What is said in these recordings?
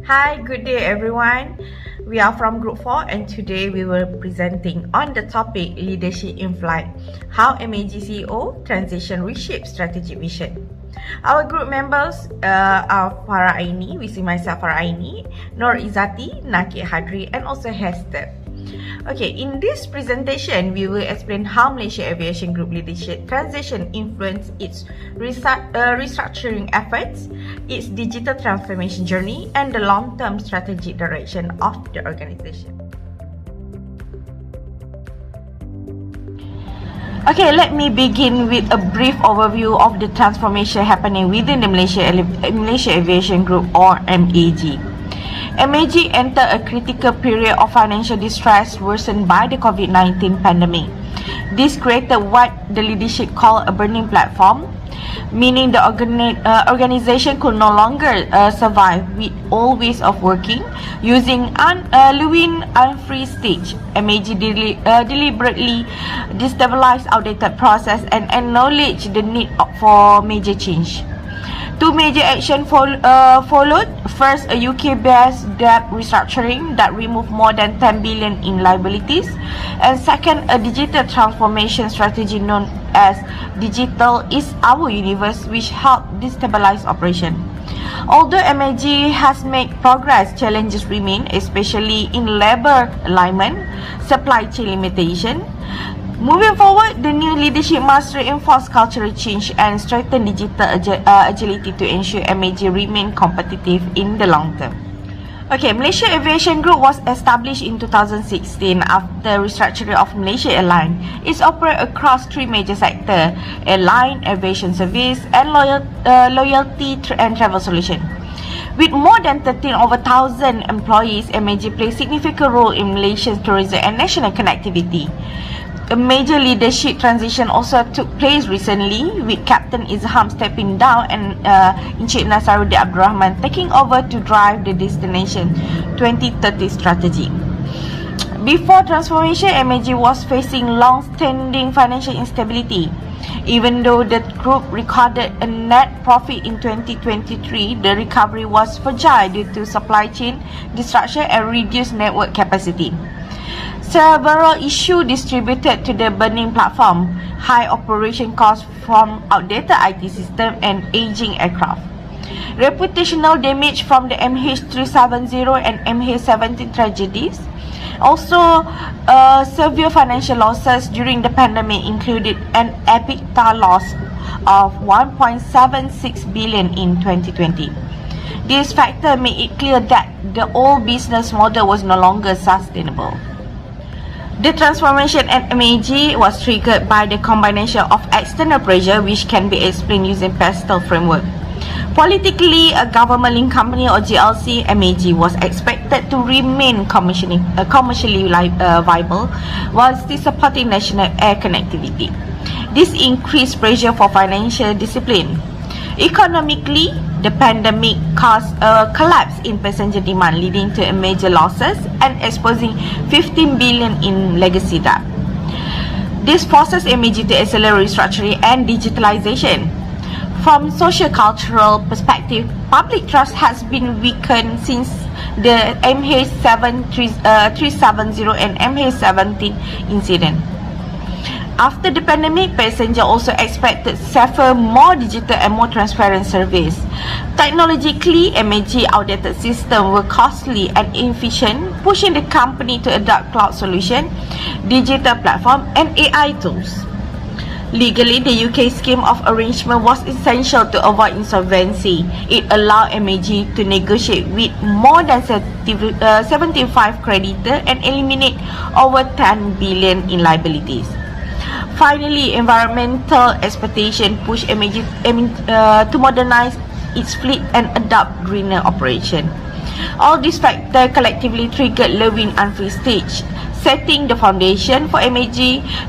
Hi, good day everyone. We are from Group 4 and today we will be presenting on the topic Leadership in Flight, how MAG CEO transition reshapes strategic vision. Our group members are Farah Aini, we see myself Farah Aini, Nur Izzati, Nakib Hadri and also Hester. Okay, in this presentation, we will explain how Malaysia Aviation Group leadership transition influenced its restructuring efforts, its digital transformation journey, and the long-term strategic direction of the organization. Okay, let me begin with a brief overview of the transformation happening within the Malaysia Aviation Group or MAG. MAG entered a critical period of financial distress worsened by the COVID-19 pandemic. This created what the leadership called a burning platform, meaning the organization could no longer survive with old ways of working using lean and free stage. MAG deliberately destabilized outdated process and acknowledged the need for major change. Two major actions followed. First, a UK-based debt restructuring that removed more than 10 billion in liabilities. And second, a digital transformation strategy known as Digital is Our Universe, which helped destabilize operation. Although MAG has made progress, challenges remain, especially in labor alignment, supply chain limitation. Moving forward, the new leadership must reinforce cultural change and strengthen digital agility to ensure MAG remain competitive in the long term. Okay, Malaysia Aviation Group was established in 2016 after restructuring of Malaysia Airlines. It operates across three major sectors: airline, aviation service, and loyalty and travel solution. With more than 13,000 employees, MAG plays a significant role in Malaysia's tourism and national connectivity. A major leadership transition also took place recently, with Captain Izham stepping down and Encik Nasaruddin Abdul Rahman taking over to drive the Destination 2030 strategy. Before transformation, MAG was facing long-standing financial instability. Even though the group recorded a net profit in 2023, the recovery was fragile due to supply chain disruption and reduced network capacity. Several issues distributed to the burning platform, high operation costs from outdated IT system and aging aircraft. Reputational damage from the MH370 and MH17 tragedies. Also, severe financial losses during the pandemic included an EBITDA loss of 1.76 billion in 2020. This factor made it clear that the old business model was no longer sustainable. The transformation at MAG was triggered by the combination of external pressure, which can be explained using PESTEL framework. Politically, a government-linked company or GLC, MAG was expected to remain commercially viable while still supporting national air connectivity. This increased pressure for financial discipline. Economically, the pandemic caused a collapse in passenger demand, leading to major losses and exposing 15 billion in legacy debt. This forces MAG to accelerate restructuring and digitalization. From socio-cultural perspective, public trust has been weakened since the MH370 and MH17 incident. After the pandemic, passengers also expected safer, more digital and more transparent service. Technologically, MAG outdated systems were costly and inefficient, pushing the company to adopt cloud solution, digital platform and AI tools. Legally, the UK scheme of arrangement was essential to avoid insolvency. It allowed MAG to negotiate with more than 75 creditors and eliminate over 10 billion in liabilities. Finally, environmental expectation pushed MAG to modernize its fleet and adopt greener operation. All these factors collectively triggered Levin and Free stage, setting the foundation for MAG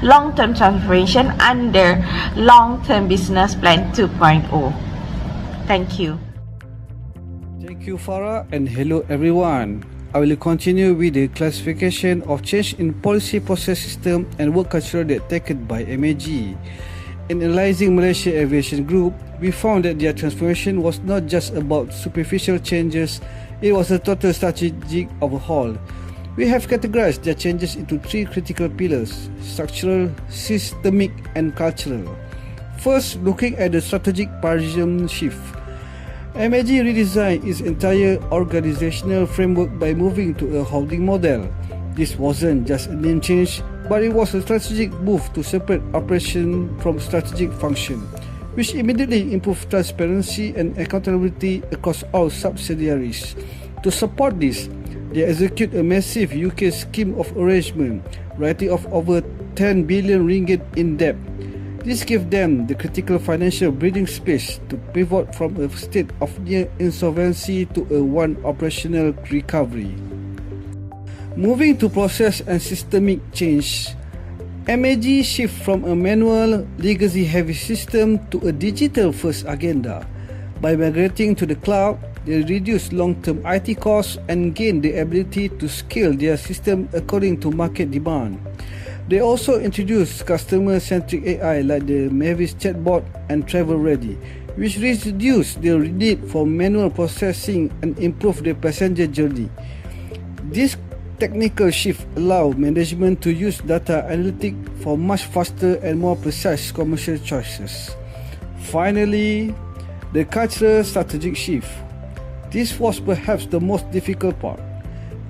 long-term transformation under Long-Term Business Plan 2.0. Thank you. Thank you, Farah, and hello everyone. I will continue with the classification of change in policy, process system and work culture that taken by MAG. In analyzing Malaysia Aviation Group, we found that their transformation was not just about superficial changes It was a total strategic overhaul. We have categorized their changes into three critical pillars: structural, systemic, and cultural. First, looking at the strategic paradigm shift. MAG redesigned its entire organizational framework by moving to a holding model. This wasn't just a name change, but it was a strategic move to separate operation from strategic function, which immediately improved transparency and accountability across all subsidiaries. To support this, they execute a massive UK scheme of arrangement, writing off over 10 billion ringgit in debt. This gave them the critical financial breathing space to pivot from a state of near insolvency to a one operational recovery. Moving to process and systemic change, MAG shift from a manual, legacy-heavy system to a digital-first agenda. By migrating to the cloud, they reduce long-term IT costs and gain the ability to scale their system according to market demand. They also introduced customer-centric AI like the Mavis chatbot and Travel Ready, which reduce the need for manual processing and improve the passenger journey. This technical shift allow management to use data analytics for much faster and more precise commercial choices. Finally, the cultural strategic shift. This was perhaps the most difficult part.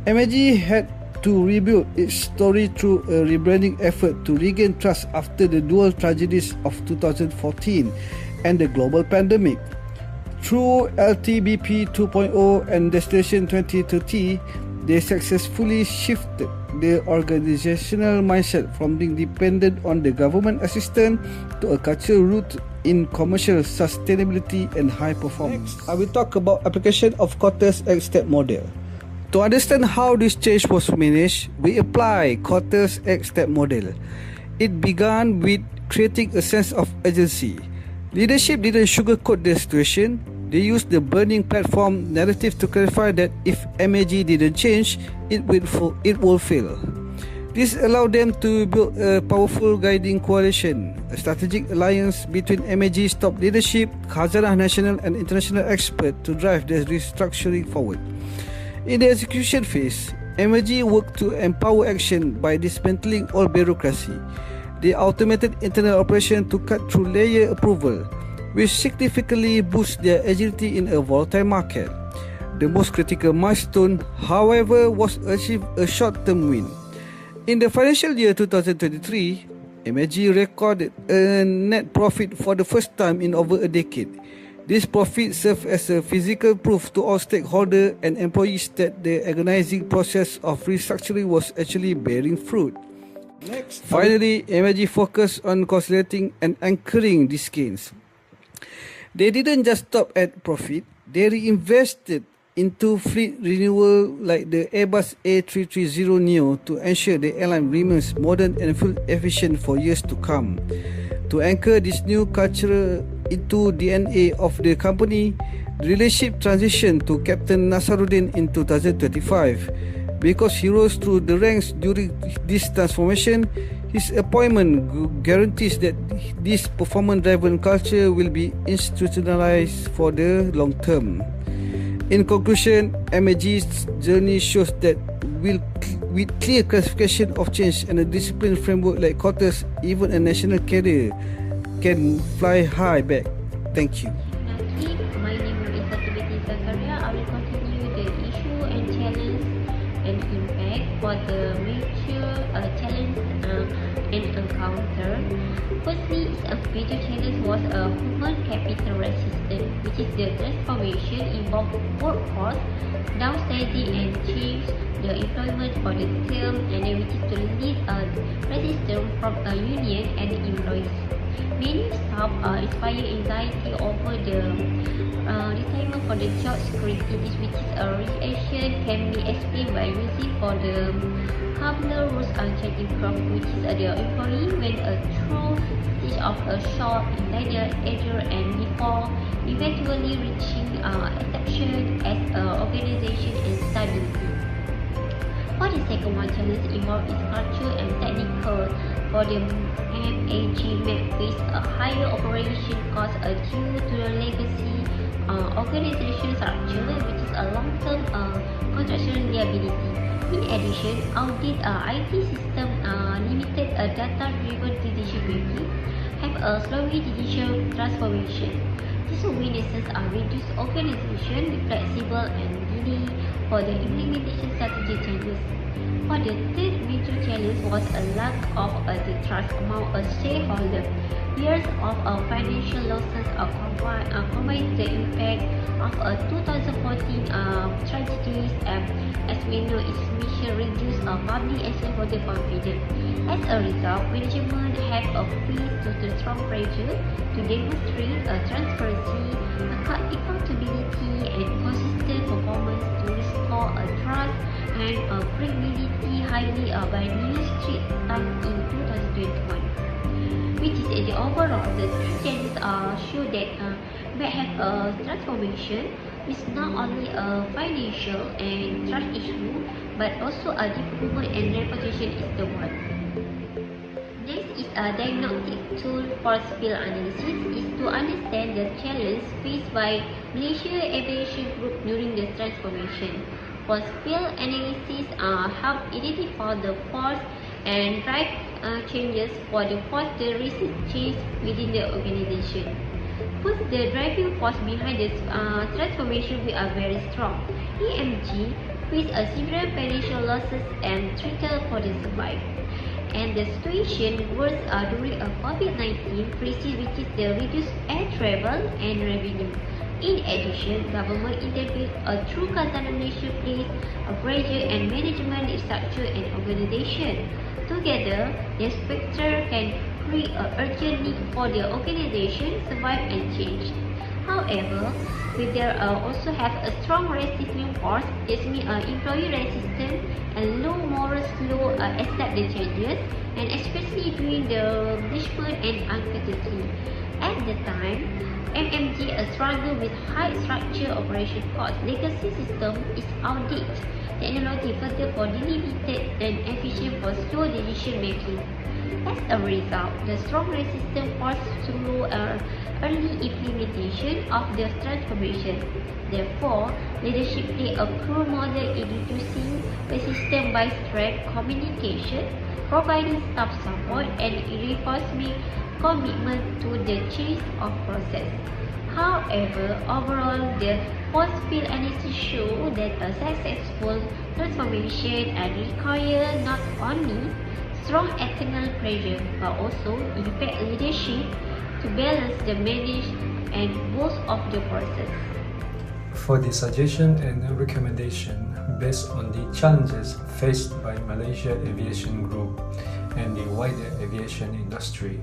MAG had to rebuild its story through a rebranding effort to regain trust after the dual tragedies of 2014 and the global pandemic. Through LTBP 2.0 and Destination 2030, they successfully shifted the organizational mindset from being dependent on the government assistance to a cultural root in commercial sustainability and high performance. Next, I will talk about application of Quarters X step model. To understand how this change was managed, we apply Quarters X step model. It began with creating a sense of urgency. Leadership didn't sugarcoat the situation. They used the burning platform narrative to clarify that if MAG didn't change, it will fail. This allowed them to build a powerful guiding coalition, a strategic alliance between MAG's top leadership, Khazanah national and international experts to drive the restructuring forward. In the execution phase, MAG worked to empower action by dismantling all bureaucracy. They automated internal operation to cut through layer approval, which significantly boosts their agility in a volatile market. The most critical milestone, however, was achieve a short-term win. In the financial year 2023, MAG recorded a net profit for the first time in over a decade. This profit served as a physical proof to all stakeholders and employees that the agonizing process of restructuring was actually bearing fruit. Next, finally, MAG focused on consolidating and anchoring these gains. They didn't just stop at profit, they reinvested into fleet renewal like the Airbus A330neo to ensure the airline remains modern and fuel efficient for years to come. To anchor this new culture into DNA of the company, the leadership transitioned to Captain Nasaruddin in 2025. Because he rose through the ranks during this transformation, his appointment guarantees that this performance-driven culture will be institutionalized for the long term. In conclusion, MAG's journey shows that with clear classification of change and a disciplined framework like Quarters, even a national carrier can fly high back. Thank you. My name is Satibeti Zakaria. I will continue the issue and challenge and impact for the major challenge and encounter. Firstly, a major challenge was a human capital resistance, which is the transformation involved workforce, downsizing and change the employment for the term, and then which is to lead a resistance from a union and employees. Many staff inspire anxiety over the retirement for the job security, which is a reaction can be explained by using for the Hubner rules changing curve, which is the employee when a true stage of a short in neither either and before eventually reaching exception as an organization and stability. For the second one, challenge involved is culture and technical. For the MAG map face a higher operation cost due to the legacy organization structure, which is a long-term contractual liability. In addition, audit IT system limited data-driven decision making, have a slowy digital transformation. These weaknesses are reduced organization with flexible and delay for the implementation strategy changes. For the third major challenge was a lack of the trust among a shareholder. Years of financial losses combined the impact of 2014 tragedies, as we know, its mission reduced public and shareholder confidence. As a result, management had faced to strong pressure to demonstrate transparency, accountability, and consistent performance to restore trust and credibility highly by New Street Times in 2021. Which is the overall, the three changes show that we have a transformation is not only a financial and trust issue, but also a development and reputation is the one. Next is a diagnostic tool for spill analysis is to understand the challenge faced by Malaysia Aviation Group during the transformation. For spill analysis, help identify the cause and drive changes for the recent change within the organization. First, the driving force behind this transformation we are very strong. AMG faced severe financial losses and struggled for the survive. And the situation was during a COVID-19 crisis, which is the reduced air travel and revenue. In addition, government intervened through Khazanah Malaysia placed a pressure and management structure and organization. Together, the spectre can create an urgent need for the organization survive and change. However, we there also have a strong resistance force, that means employee resistance and low moral slow accept the changes, and especially during the management and uncertainty. At the time, MMG struggle with high structure operation costs. Legacy system is outdated. Technology further for limited and efficient for slow decision making. As a result, the strong resistance forced through early implementation of the transformation. Therefore, leadership played a crucial model in reducing the system-wide threat communication, providing staff support, and reinforcing commitment to the change of process. However, overall, the post-spill analysis show that a successful transformation requires not only strong external pressure but also effective leadership to balance the manage and both of the process. For the suggestion and recommendation based on the challenges faced by Malaysia Aviation Group and the wider aviation industry,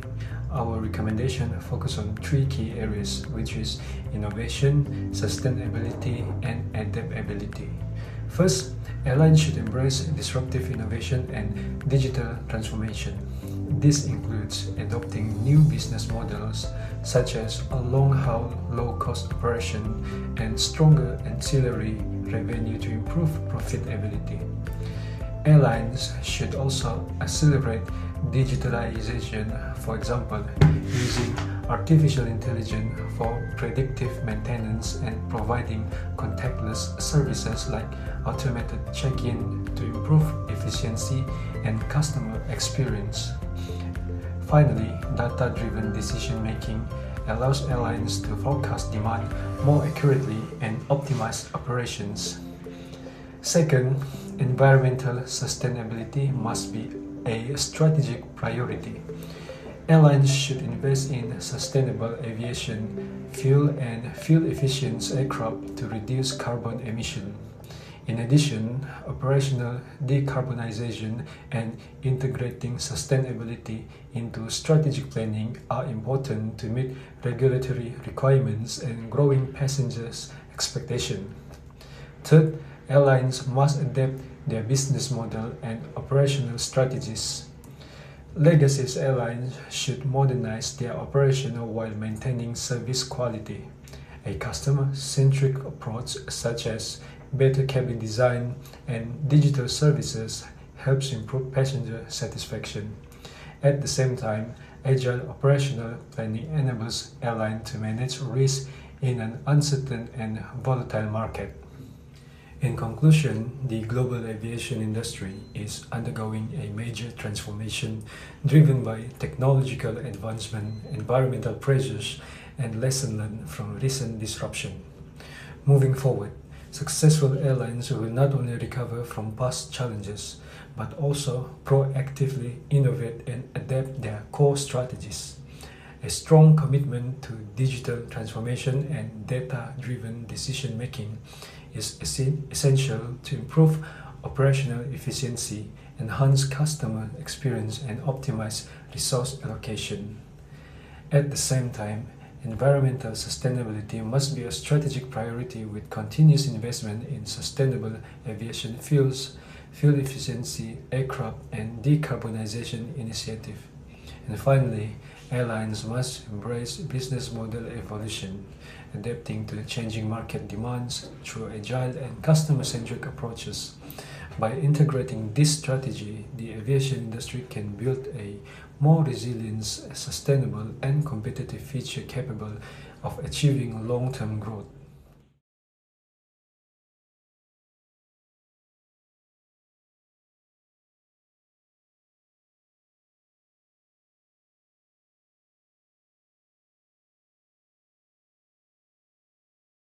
our recommendation focus on three key areas, which is innovation, sustainability, and adaptability. First, airlines should embrace disruptive innovation and digital transformation. This includes adopting new business models such as a long-haul, low-cost operation and stronger ancillary revenue to improve profitability. Airlines should also accelerate digitalization, for example, using artificial intelligence for predictive maintenance and providing contactless services like automated check-in to improve efficiency and customer experience. Finally, data-driven decision-making allows airlines to forecast demand more accurately and optimize operations. Second, environmental sustainability must be a strategic priority. Airlines should invest in sustainable aviation fuel and fuel-efficient aircraft to reduce carbon emission. In addition, operational decarbonization and integrating sustainability into strategic planning are important to meet regulatory requirements and growing passengers' expectations. Third, airlines must adapt their business model and operational strategies. Legacy airlines should modernize their operation while maintaining service quality. A customer-centric approach such as better cabin design and digital services helps improve passenger satisfaction. At the same time, agile operational planning enables airlines to manage risk in an uncertain and volatile market. In conclusion, the global aviation industry is undergoing a major transformation driven by technological advancement, environmental pressures, and lessons learned from recent disruption. Moving forward, successful airlines will not only recover from past challenges, but also proactively innovate and adapt their core strategies. A strong commitment to digital transformation and data-driven decision-making is essential to improve operational efficiency, enhance customer experience, and optimize resource allocation. At the same time, environmental sustainability must be a strategic priority with continuous investment in sustainable aviation fuels, fuel efficiency, aircraft, and decarbonization initiatives. And finally, airlines must embrace business model evolution, adapting to changing market demands through agile and customer-centric approaches. By integrating this strategy, the aviation industry can build a more resilient, sustainable, and competitive future capable of achieving long-term growth.